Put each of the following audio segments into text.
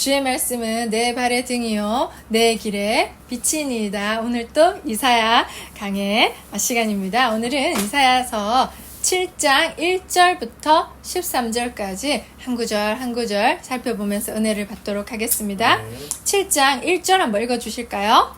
주의 말씀은 내 발의 등이요 내 길에 빛이니이다. 오늘 또 이사야 강의 시간입니다. 오늘은 이사야서 7장 1절부터 13절까지 한 구절 한 구절 살펴보면서 은혜를 받도록 하겠습니다. 7장 1절 한번 읽어주실까요?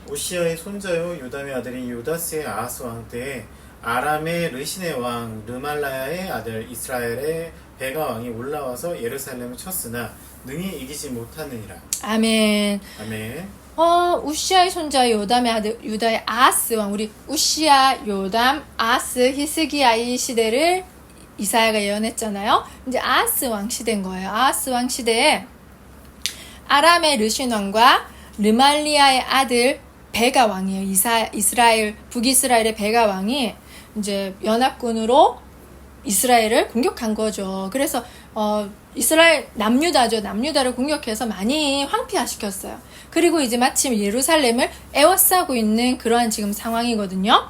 우시아의 손자요 요담의 아들인 요다스의 아하스 왕 때에 아람의 르신의 왕 르말라야의 아들 이스라엘의 베가 왕이 올라와서 예루살렘을 쳤으나 능히 이기지 못하느니라. 아멘. 아멘. 우시아의 손자 요담의 아들 유다의 아하스 왕, 우리 우시아, 요담, 아하스, 히스기야의 시대를 이사야가 예언했잖아요. 이제 아하스 왕 시대인 거예요. 아하스 왕 시대에 아람의 르신 왕과 르말리아의 아들 베가 왕이에요. 이스라엘, 북이스라엘의 베가 왕이 이제 연합군으로 이스라엘을 공격한 거죠. 그래서 이스라엘 남유다죠. 남유다를 공격해서 많이 황폐화시켰어요. 그리고 이제 마침 예루살렘을 에워싸고 있는 그러한 지금 상황이거든요.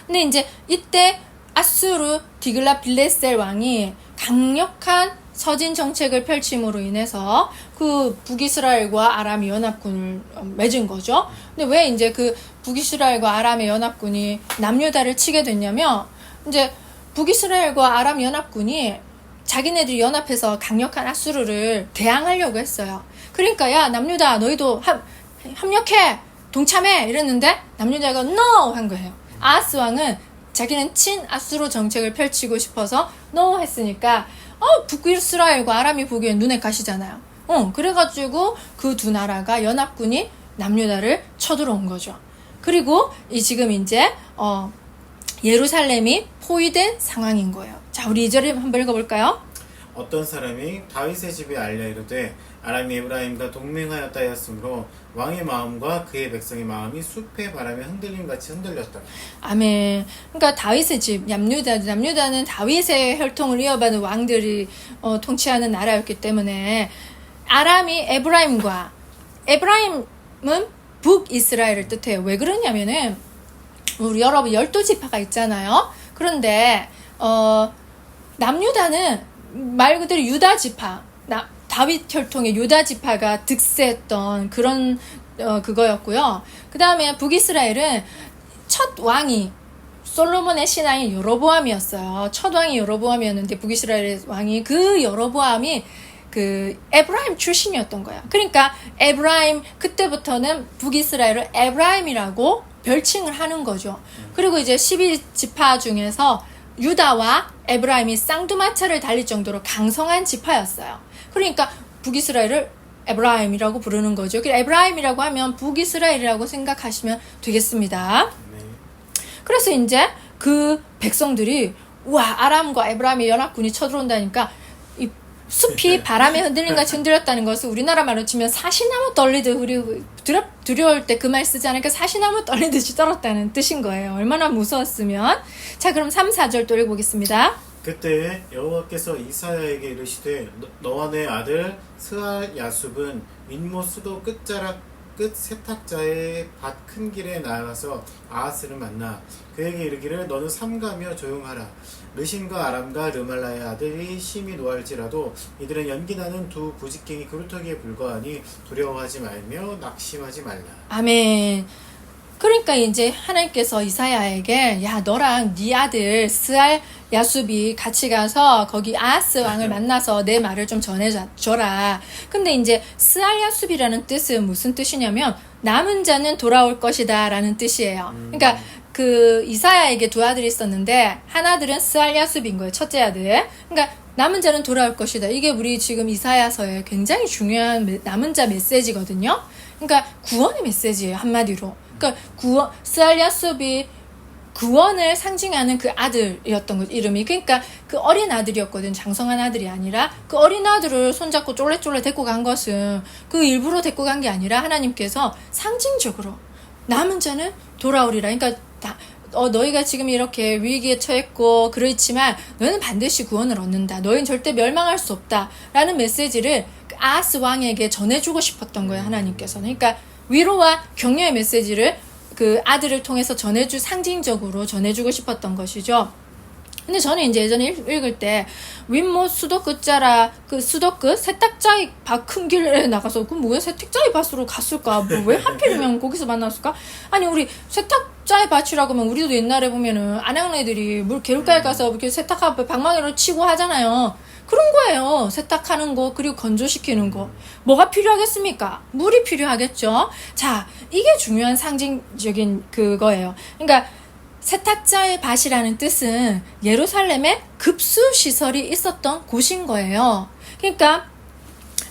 근데 이제 이때 아수르 디글라 빌레셀 왕이 강력한 서진 정책을 펼침으로 인해서 그 북이스라엘과 아람이 연합군을 맺은 거죠. 근데 왜 이제 그 북이스라엘과 아람의 연합군이 남유다를 치게 됐냐면, 이제 북이스라엘과 아람 연합군이 자기네들이 연합해서 강력한 아수르를 대항하려고 했어요. 그러니까 야 남유다 너희도 협력해 동참해 이랬는데 남유다가 NO 한 거예요. 아하스 왕은 자기는 친 아수르 정책을 펼치고 싶어서 NO 했으니까 북이스라엘과 아람이 보기엔 눈에 가시잖아요. 그래가지고 그 두 나라가 연합군이 남유다를 쳐들어온 거죠. 그리고 지금 이제 예루살렘이 포위된 상황인 거예요. 자, 우리 2절을 한번 읽어볼까요? 어떤 사람이 다윗의 집에 알려 이르되 아람이 에브라임과 동맹하였다 하였으므로 왕의 마음과 그의 백성의 마음이 숲의 바람에 흔들림같이 흔들렸다. 아멘. 그러니까 다윗의 집, 남유다는 다윗의 혈통을 이어받은 왕들이 통치하는 나라였기 때문에 아람이 에브라임은 북이스라엘을 뜻해요. 왜 그러냐면은 우리 여러분 12지파가 있잖아요. 그런데 남유다는 말 그대로 유다지파, 다윗 혈통의 유다지파가 득세했던 그런 그거였고요. 그 다음에 북이스라엘은 첫 왕이 솔로몬의 신하인 여로보암이었어요. 첫 왕이 여로보암이었는데 북이스라엘 왕이 그 여로보암이 그 에브라임 출신이었던 거야. 그러니까 에브라임, 그때부터는 북이스라엘을 에브라임이라고 별칭을 하는 거죠. 그리고 이제 12지파 중에서 유다와 에브라임이 쌍두마차를 달릴 정도로 강성한 지파였어요. 그러니까 북이스라엘을 에브라임이라고 부르는 거죠. 에브라임이라고 하면 북이스라엘이라고 생각하시면 되겠습니다. 그래서 이제 그 백성들이 아람과 에브라임의 연합군이 쳐들어온다니까 이 숲이 바람에 흔들림같이 흔들렸다는 것을 우리나라 말로 치면 사시나무 떨리듯, 우리 두려울 때 그 말 쓰지 않으니까 사시나무 떨리듯이 떨었다는 뜻인 거예요. 얼마나 무서웠으면. 자, 그럼 3, 4절 또 읽어보겠습니다. 그때 여호와께서 이사야에게 이르시되 너와 내 아들 스알 야숲은 윗못 수도 끝 세탁자의 밭 큰 길에 나아가서 아하스를 만나 그에게 이르기를 너는 삼가며 조용하라. 르신과 아람과 르말라의 아들이 심히 노할지라도 이들은 연기나는 두 부직갱이 그루터기에 불과하니 두려워하지 말며 낙심하지 말라. 아멘. 그러니까 이제 하나님께서 이사야에게 야 너랑 네 아들 스알 야숲이 같이 가서 거기 아하스 왕을 만나서 내 말을 좀 전해줘라. 근데 이제 스알 야숲이라는 뜻은 무슨 뜻이냐면 남은 자는 돌아올 것이다 라는 뜻이에요. 그러니까 그 이사야에게 두 아들이 있었는데 하나들은 스알 야숲인 거예요. 첫째 아들. 그러니까 남은 자는 돌아올 것이다. 이게 우리 지금 이사야서의 굉장히 중요한 남은 자 메시지거든요. 그러니까 구원의 메시지예요. 한마디로. 그러니까 스알 야숲이 구원을 상징하는 그 아들이었던 것, 이름이. 그러니까 그 어린 아들이었거든. 장성한 아들이 아니라 그 어린 아들을 손잡고 쫄래쫄래 데리고 간 것은 그 일부러 데리고 간 게 아니라 하나님께서 상징적으로 남은 자는 돌아오리라. 그러니까 너희가 지금 이렇게 위기에 처했고 그렇지만 너희는 반드시 구원을 얻는다. 너희는 절대 멸망할 수 없다. 라는 메시지를 아하스 왕에게 전해주고 싶었던 거예요. 하나님께서는. 그러니까 위로와 격려의 메시지를 그 아들을 통해서 상징적으로 전해주고 싶었던 것이죠. 근데 저는 이제 예전에 읽을 때 윗못 수도 끝자라 그 수도 끝 세탁자의 밭 큰 길에 나가서 그 왜 세탁자의 밭으로 갔을까? 뭐 왜 하필이면 거기서 만났을까? 아니 우리 세탁자의 밭이라고 하면 우리도 옛날에 보면은 안양네들이 물 개울가에 가서 이렇게 세탁하고 방망이로 치고 하잖아요. 그런 거예요. 세탁하는 거 그리고 건조시키는 거. 뭐가 필요하겠습니까? 물이 필요하겠죠. 자, 이게 중요한 상징적인 그거예요. 그러니까 세탁자의 밭이라는 뜻은 예루살렘에 급수시설이 있었던 곳인 거예요. 그러니까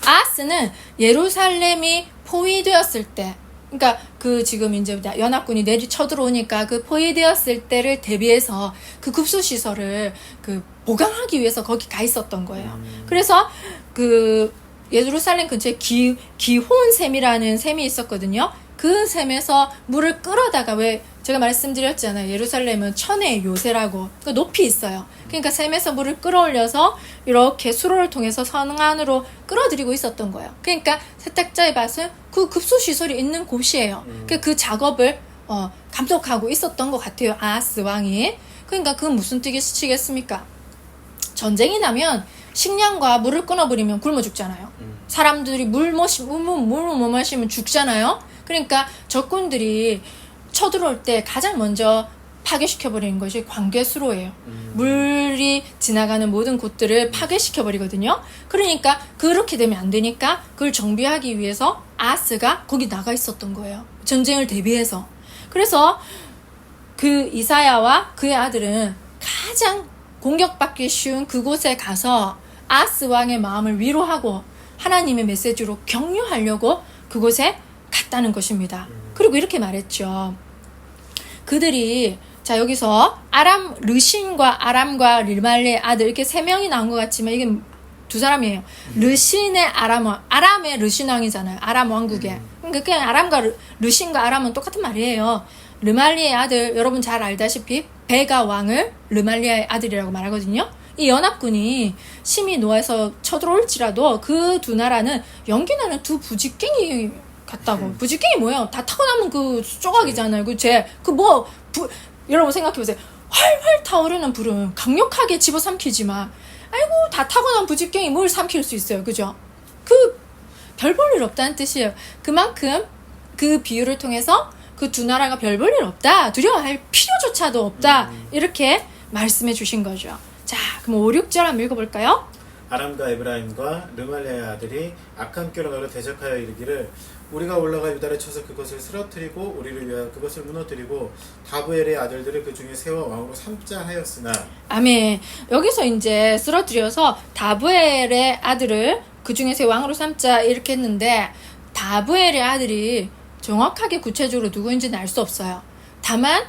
아하스는 예루살렘이 포위되었을 때, 그러니까 그 지금 이제 연합군이 내리 쳐들어오니까 그 포위되었을 때를 대비해서 그 급수시설을 그 보강하기 위해서 거기 가 있었던 거예요. 그래서 그 예루살렘 근처에 기혼샘이라는 샘이 있었거든요. 그 샘에서 물을 끌어다가 왜 제가 말씀드렸잖아요. 예루살렘은 천의 요새라고 그러니까 높이 있어요. 그러니까 샘에서 물을 끌어올려서 이렇게 수로를 통해서 성 안으로 끌어들이고 있었던 거예요. 그러니까 세탁자의 밭은 그 급수시설이 있는 곳이에요. 그러니까 그 작업을 감독하고 있었던 것 같아요. 아하스 왕이. 그러니까 그건 무슨 뜻이겠습니까? 전쟁이 나면 식량과 물을 끊어버리면 굶어 죽잖아요. 사람들이 물 못 마시면 죽잖아요. 그러니까 적군들이 쳐들어올 때 가장 먼저 파괴시켜버리는 것이 관계수로예요. 물이 지나가는 모든 곳들을 파괴시켜버리거든요. 그러니까 그렇게 되면 안 되니까 그걸 정비하기 위해서 아하스가 거기 나가 있었던 거예요. 전쟁을 대비해서. 그래서 그 이사야와 그의 아들은 가장 공격받기 쉬운 그곳에 가서 아하스 왕의 마음을 위로하고 하나님의 메시지로 격려하려고 그곳에 갔다는 것입니다. 그리고 이렇게 말했죠. 그들이 자 여기서 아람 르신과 아람과 르말리의 아들 이렇게 세 명이 나온 것 같지만 이게 두 사람이에요. 르신의 아람왕, 아람의 르신 왕이잖아요. 아람 왕국에. 그러니까 그냥 아람과 르신과 아람은 똑같은 말이에요. 르말리의 아들 여러분 잘 알다시피 베가 왕을 르말리아의 아들이라고 말하거든요. 이 연합군이 심히 노해서 쳐들어올지라도 그 두 나라는 연기나는 두 부직갱이 같다고. 부직갱이 뭐예요? 다 타고나면 그 조각이잖아요. 여러분 생각해보세요. 활활 타오르는 불은 강력하게 집어삼키지만 아이고 다 타고난 부직갱이 뭘 삼킬 수 있어요. 그죠? 별 볼 일 없다는 뜻이에요. 그만큼 그 비유를 통해서 그 두 나라가 별 볼 일 없다. 두려워할 필요조차도 없다. 이렇게 말씀해 주신 거죠. 자, 그럼 5, 6절 한번 읽어볼까요? 아람과 에브라임과 르말리아의 아들이 악한 꾀로 너를 대적하여 이르기를 우리가 올라가 유다를 쳐서 그것을 쓰러뜨리고 우리를 위하여 그것을 무너뜨리고 다부엘의 아들들을 그 중에 세워 왕으로 삼자 하였으나 아멘. 여기서 이제 쓰러뜨려서 다부엘의 아들을 그 중에서 왕으로 삼자 이렇게 했는데 다부엘의 아들이 정확하게 구체적으로 누구인지는 알 수 없어요. 다만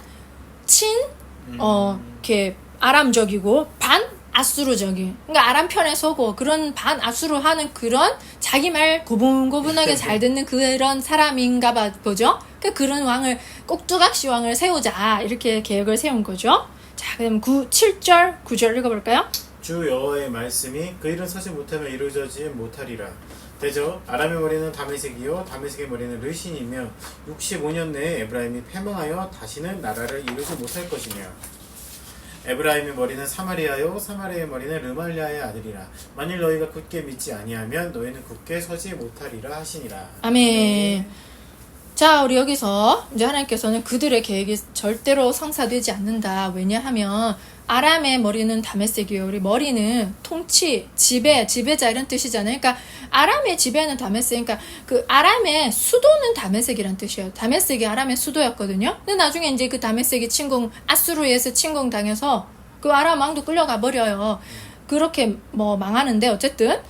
이렇게 아람적이고 반 아수르적인, 그러니까 아람 편에 서고 그런 반 아수르 하는 그런 자기 말 고분고분하게 잘 듣는 그런 사람인가 보죠. 그러니까 그런 왕을 꼭두각시 왕을 세우자 이렇게 계획을 세운 거죠. 자, 그럼 7절 9절 읽어볼까요? 주 여호와의 말씀이 그 일은 서지 못하면 이루어지지 못하리라. 대저 아람의 머리는 다메섹이요 다메섹의 머리는 르신이며 65년 내에 에브라임이 패망하여 다시는 나라를 이루지 못할 것이며 에브라임의 머리는 사마리아요 사마리아의 머리는 르말리아의 아들이라. 만일 너희가 굳게 믿지 아니하면 너희는 굳게 서지 못하리라 하시니라. 아멘. 자, 우리 여기서 이제 하나님께서는 그들의 계획이 절대로 성사되지 않는다. 왜냐하면 아람의 머리는 다메섹이요. 우리 머리는 통치, 지배자 이런 뜻이잖아요. 그러니까 아람의 지배는 다메섹. 그러니까 그 아람의 수도는 다메섹이란 뜻이에요. 다메섹이 아람의 수도였거든요. 근데 나중에 이제 그 다메섹이 아수르에서 침공당해서 그 아람 왕도 끌려가 버려요. 그렇게 망하는데 어쨌든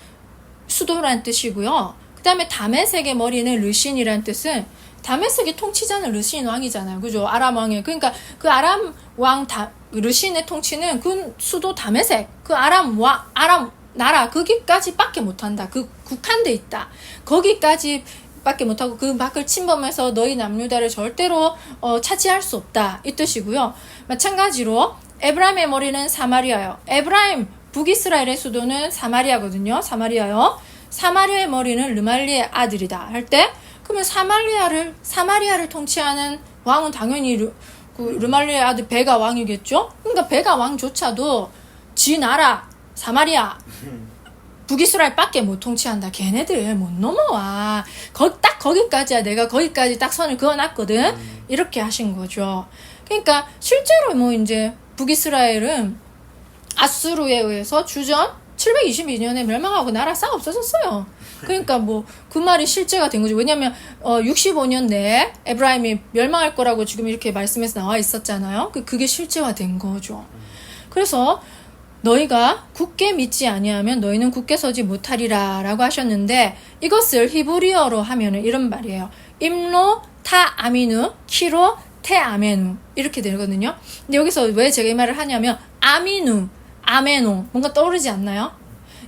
수도란 뜻이고요. 그 다음에 다메섹의 머리는 르신이란 뜻은 다메섹의 통치자는 르신 왕이잖아요. 그죠? 아람 왕이. 그러니까 그 아람 왕 르신의 통치는 그 수도 다메섹, 그 아람 나라 거기까지 밖에 못한다. 그 국한돼 있다. 거기까지 밖에 못하고 그 밖을 침범해서 너희 남유다를 절대로 차지할 수 없다. 이 뜻이고요. 마찬가지로 에브라임의 머리는 사마리아요. 에브라임 북이스라엘의 수도는 사마리아거든요. 사마리아요. 사마리아의 머리는 르말리의 아들이다. 할 때 그러면 사마리아를 통치하는 왕은 당연히 그 르말리아의 아들 베가 왕이겠죠? 그러니까 베가 왕조차도 지 나라 사마리아 북이스라엘밖에 못 통치한다. 걔네들 못 넘어와. 딱 거기까지야. 내가 거기까지 딱 선을 그어놨거든. 이렇게 하신 거죠. 그러니까 실제로 뭐 이제 북이스라엘은 아수르에 의해서 주전 722년에 멸망하고 나라 싹 없어졌어요. 그러니까 뭐 그 말이 실제가 된 거죠. 왜냐면 65년 내에 에브라임이 멸망할 거라고 지금 이렇게 말씀에서 나와 있었잖아요. 그게 실제화된 거죠. 그래서 너희가 굳게 믿지 아니하면 너희는 굳게 서지 못하리라 라고 하셨는데, 이것을 히브리어로 하면은 이런 말이에요. 임로 타 아미누 키로 테 아메누 이렇게 되거든요. 근데 여기서 왜 제가 이 말을 하냐면 아미누 아메노 뭔가 떠오르지 않나요?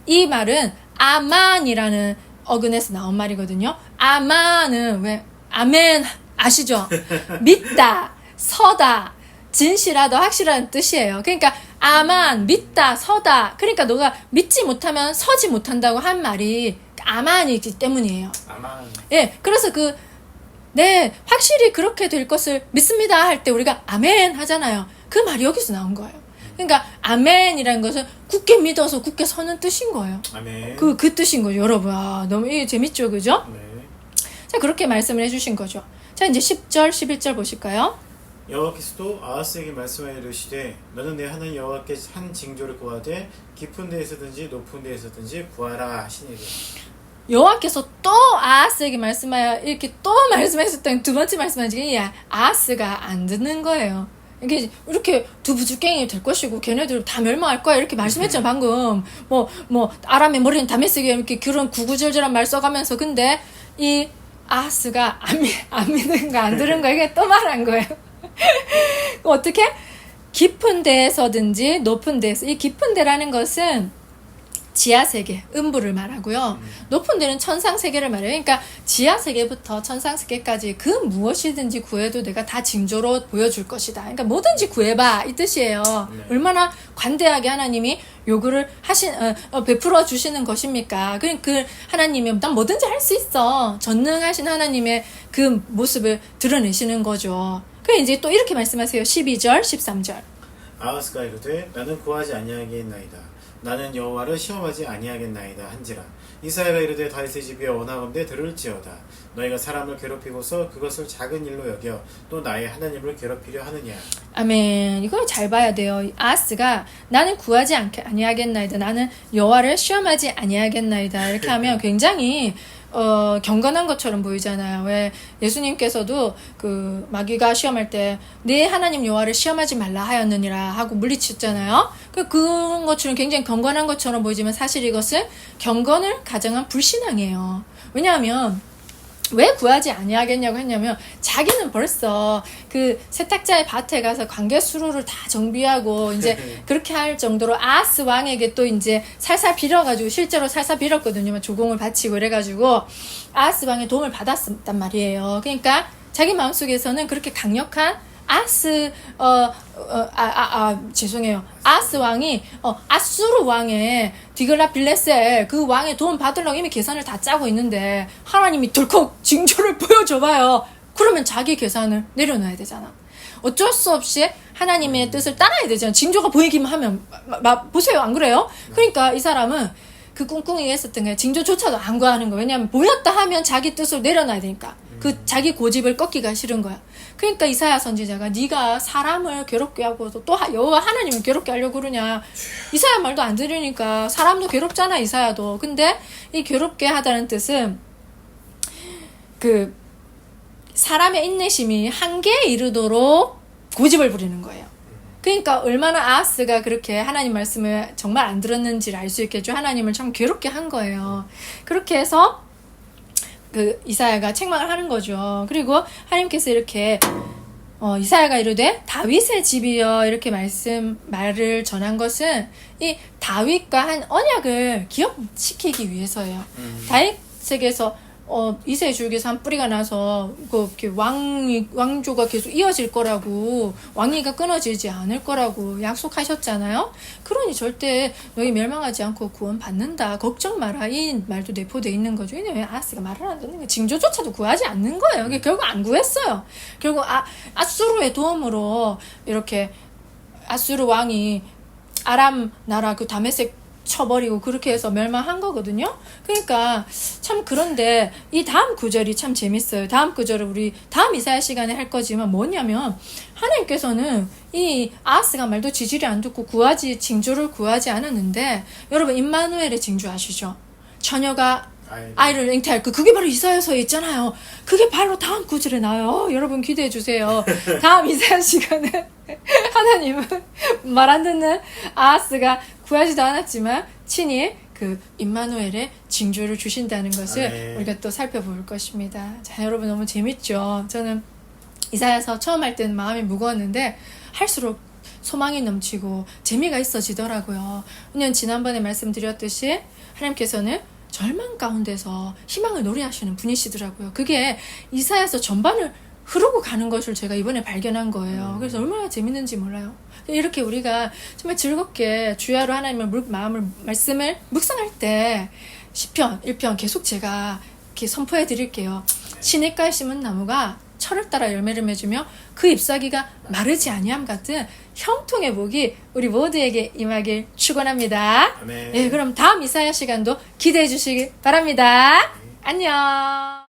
이 말은 아만이라는 어근에서 나온 말이거든요. 아만은 왜 아멘 아시죠? 믿다, 서다, 진실하다, 확실한 뜻이에요. 그러니까 아만, 믿다, 서다. 그러니까 너가 믿지 못하면 서지 못한다고 한 말이 아만이기 때문이에요. 아만. 예, 그래서 네, 확실히 그렇게 될 것을 믿습니다 할 때 우리가 아멘 하잖아요. 그 말이 여기서 나온 거예요. 그러니까 아멘이라는 것은 굳게 믿어서 굳게 서는 뜻인 거예요. 아멘. 그 뜻인 거죠, 여러분. 너무 이게 재밌죠, 그죠? 네. 자, 그렇게 말씀을 해주신 거죠. 자, 이제 10절, 11절 보실까요? 여호와께서도 아하스에게 말씀하여 이르시되 너는 내 하나님 여호와께 한 징조를 구하되 깊은 데에서든지 높은 데에서든지 구하라 하시니라. 여호와께서 또 아하스에게 말씀하여 이렇게 또 말씀하셨던 두 번째 말씀하시기 아하스가 안 듣는 거예요. 이렇게 두 부죽갱이 될 것이고 걔네들 다 멸망할 거야 이렇게 말씀했잖아 방금. 뭐 아람의 머리는 다메섹이 이렇게 그런 구구절절한 말 써가면서. 근데 이 아하스가 안 믿는 거 안 들은 거 이게 또 말한 거예요. 어떻게? 깊은 데에서든지 높은 데에서. 이 깊은 데라는 것은 지하세계, 음부를 말하고요. 높은 데는 천상세계를 말해요. 그러니까 지하세계부터 천상세계까지 그 무엇이든지 구해도 내가 다 징조로 보여줄 것이다. 그러니까 뭐든지 구해봐 이 뜻이에요. 네. 얼마나 관대하게 하나님이 요구를 베풀어 주시는 것입니까? 그 하나님이 난 뭐든지 할 수 있어. 전능하신 하나님의 그 모습을 드러내시는 거죠. 그 이제 또 이렇게 말씀하세요. 12절, 13절. 아하스가 이르되 나는 구하지 아니하겠나이다. 나는 여호와를 시험하지 아니하겠나이다 한지라. 이사야가 이르되 다윗의 집이 원하건대 들을지어다. 너희가 사람을 괴롭히고서 그것을 작은 일로 여겨 또 나의 하나님을 괴롭히려 하느냐. 아멘. 이걸 잘 봐야 돼요. 아하스가 나는 구하지 아니하겠나이다. 나는 여호와를 시험하지 아니하겠나이다. 이렇게 하면 굉장히 경건한 것처럼 보이잖아요. 왜 예수님께서도 그 마귀가 시험할 때 네 하나님 여호와를 시험하지 말라 하였느니라 하고 물리쳤잖아요. 그런 것처럼 굉장히 경건한 것처럼 보이지만 사실 이것은 경건을 가정한 불신앙이에요. 왜냐하면 왜 구하지 아니하겠냐고 했냐면 자기는 벌써 그 세탁자의 밭에 가서 관계수로를 다 정비하고 이제 그렇게 할 정도로 아하스 왕에게 또 이제 살살 빌어가지고 실제로 살살 빌었거든요. 조공을 바치고 이래가지고 아하스 왕의 도움을 받았단 말이에요. 그러니까 자기 마음속에서는 그렇게 강력한 죄송해요. 아하스 왕이 아수르 왕의 디글라빌레셀 그 왕의 도움 받으려고 이미 계산을 다 짜고 있는데 하나님이 덜컥 징조를 보여줘봐요. 그러면 자기 계산을 내려놔야 되잖아. 어쩔 수 없이 하나님의 뜻을 따라야 되잖아. 징조가 보이기만 하면 보세요, 안 그래요? 그러니까 이 사람은 그 꿍꿍이가 했었던 게 징조조차도 안 구하는 거예요. 왜냐하면 보였다 하면 자기 뜻을 내려놔야 되니까. 그 자기 고집을 꺾기가 싫은 거야. 그러니까 이사야 선지자가 네가 사람을 괴롭게 하고 또 여호와 하나님을 괴롭게 하려고 그러냐. 이사야 말도 안 들으니까 사람도 괴롭잖아, 이사야도. 근데 이 괴롭게 하다는 뜻은 그 사람의 인내심이 한계에 이르도록 고집을 부리는 거예요. 그러니까 얼마나 아하스가 그렇게 하나님 말씀을 정말 안 들었는지를 알 수 있겠죠. 하나님을 참 괴롭게 한 거예요. 그렇게 해서 그 이사야가 책망을 하는 거죠. 그리고 하나님께서 이렇게 이사야가 이르되 다윗의 집이여 이렇게 말을 전한 것은 이 다윗과 한 언약을 기억시키기 위해서예요. 다윗에게서 이세 줄기에서 한 뿌리가 나서 이렇게 왕조가 계속 이어질 거라고, 왕위가 끊어지지 않을 거라고 약속하셨잖아요. 그러니 절대 너희 멸망하지 않고 구원 받는다, 걱정 마라, 이 말도 내포되어 있는 거죠. 왜냐면 아하스가 말을 안 듣는 거예요. 징조조차도 구하지 않는 거예요. 결국 안 구했어요. 결국 아수르의 도움으로 이렇게 아수르 왕이 아람 나라 그 다메섹 쳐버리고 그렇게 해서 멸망한 거거든요. 그러니까 참, 그런데 이 다음 구절이 참 재밌어요. 다음 구절을 우리 다음 이사야 시간에 할 거지만 뭐냐면, 하나님께서는 이 아하스가 말도 지지리 안 듣고 징조를 구하지 않았는데, 여러분 임마누엘의 징조 아시죠? 처녀가 아이를 잉태할 그게 바로 이사야서에 있잖아요. 그게 바로 다음 구절에 나와요. 여러분 기대해 주세요. 다음 이사야 시간에 하나님은 말 안 듣는 아하스가 구하지도 않았지만 친히 그 임마누엘의 징조를 주신다는 것을 우리가 또 살펴볼 것입니다. 자, 여러분 너무 재밌죠? 저는 이사야서 처음 할 때는 마음이 무거웠는데 할수록 소망이 넘치고 재미가 있어지더라고요. 왜냐면 지난번에 말씀드렸듯이 하나님께서는 절망 가운데서 희망을 노래하시는 분이시더라고요. 그게 이사야서 전반을 흐르고 가는 것을 제가 이번에 발견한 거예요. 그래서 얼마나 재밌는지 몰라요. 이렇게 우리가 정말 즐겁게 주야로 하나님의 말씀을 묵상할 때 시편 1편 계속 제가 이렇게 선포해 드릴게요. 시냇가에 심은 나무가 철을 따라 열매를 맺으며 그 잎사귀가 마르지 아니함 같은 형통의 복이 우리 모두에게 임하길 축원합니다. 네, 그럼 다음 이사야 시간도 기대해 주시기 바랍니다. 안녕.